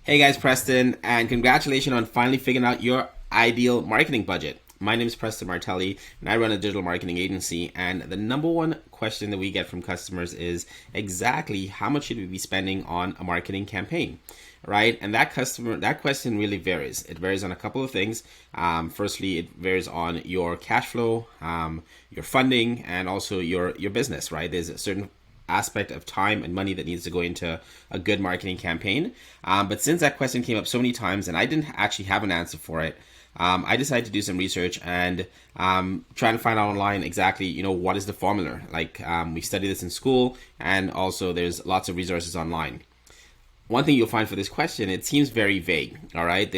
Hey guys, Preston, and congratulations on finally figuring out your ideal marketing budget. My name is Preston Martelly, and I run a digital marketing agency. And the number one question that we get from customers is exactly how much should we be spending on a marketing campaign, right? And that question really varies. It varies on a couple of things. Firstly, it varies on your cash flow, your funding, and also your business, right? There's a certain aspect of time and money that needs to go into a good marketing campaign. But since that question came up so many times and I didn't actually have an answer for it, I decided to do some research and try to find out online exactly, what is the formula. We study this in school, and also there's lots of resources online. One thing you'll find for this question, it seems very vague. All right,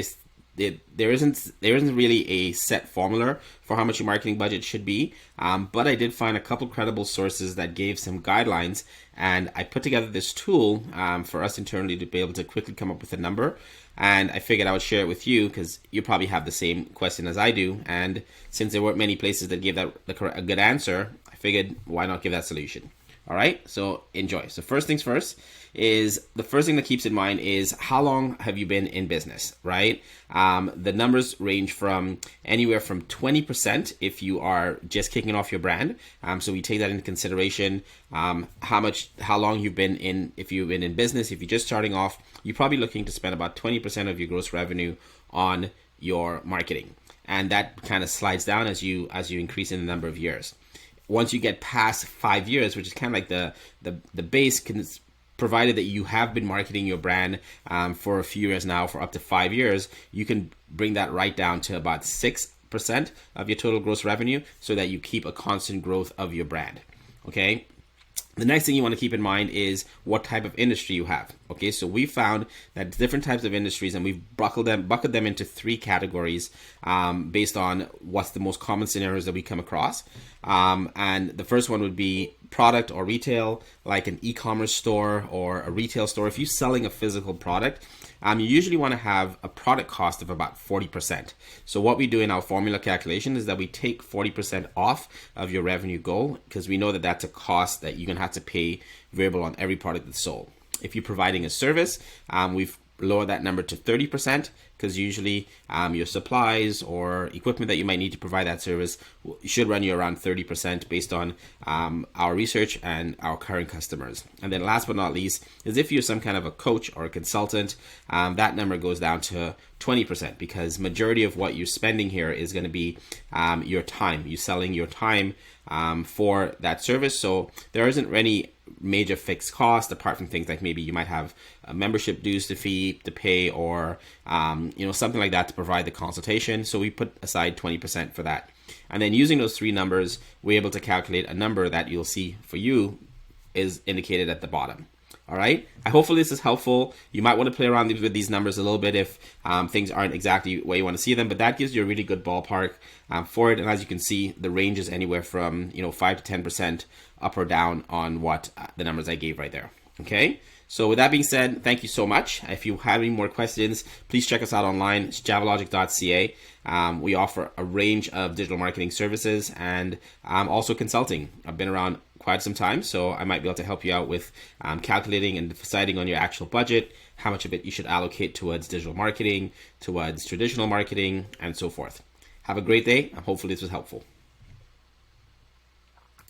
there isn't really a set formula for how much your marketing budget should be, but I did find a couple credible sources that gave some guidelines, and I put together this tool for us internally to be able to quickly come up with a number. And I figured I would share it with you because you probably have the same question as I do, and since there weren't many places that gave that a good answer, I figured why not give that solution. All right, so enjoy. So first things first is the first thing that keeps in mind is how long have you been in business, right? The numbers range from anywhere from 20% if you are just kicking off your brand. So we take that into consideration. How long you've been in, if you've been in business, if you're just starting off, you're probably looking to spend about 20% of your gross revenue on your marketing. And that kind of slides down as you increase in the number of years. Once you get past 5 years, which is kind of like the base, provided that you have been marketing your brand for a few years now, for up to 5 years, you can bring that right down to about 6% of your total gross revenue so that you keep a constant growth of your brand. Okay. The next thing you want to keep in mind is what type of industry you have. Okay, so we found that different types of industries, and we've bucketed them into three categories based on what's the most common scenarios that we come across. And the first one would be product or retail, like an e-commerce store or a retail store. If you're selling a physical product, you usually want to have a product cost of about 40%. So what we do in our formula calculation is that we take 40% off of your revenue goal, because we know that that's a cost that you're going to have to pay variable on every product that's sold. If you're providing a service, we've lowered that number to 30%, because usually your supplies or equipment that you might need to provide that service should run you around 30% based on our research and our current customers. And then last but not least is if you're some kind of a coach or a consultant, that number goes down to 20%, because majority of what you're spending here is going to be your time. You're selling your time for that service. So there isn't any major fixed cost apart from things like maybe you might have membership dues to pay or something like that to provide the consultation. So we put aside 20% for that, and then using those three numbers, we're able to calculate a number that you'll see for you is indicated at the bottom. All right, hopefully this is helpful. You might want to play around with these numbers a little bit if things aren't exactly where you want to see them, but that gives you a really good ballpark for it. And as you can see, the range is anywhere from 5 to 10% up or down on what the numbers I gave right there. Okay, so with that being said, thank you so much. If you have any more questions, please check us out online. It's javalogic.ca. We offer a range of digital marketing services and also consulting. I've been around quite some time, so I might be able to help you out with calculating and deciding on your actual budget, how much of it you should allocate towards digital marketing, towards traditional marketing, and so forth. Have a great day, and hopefully this was helpful.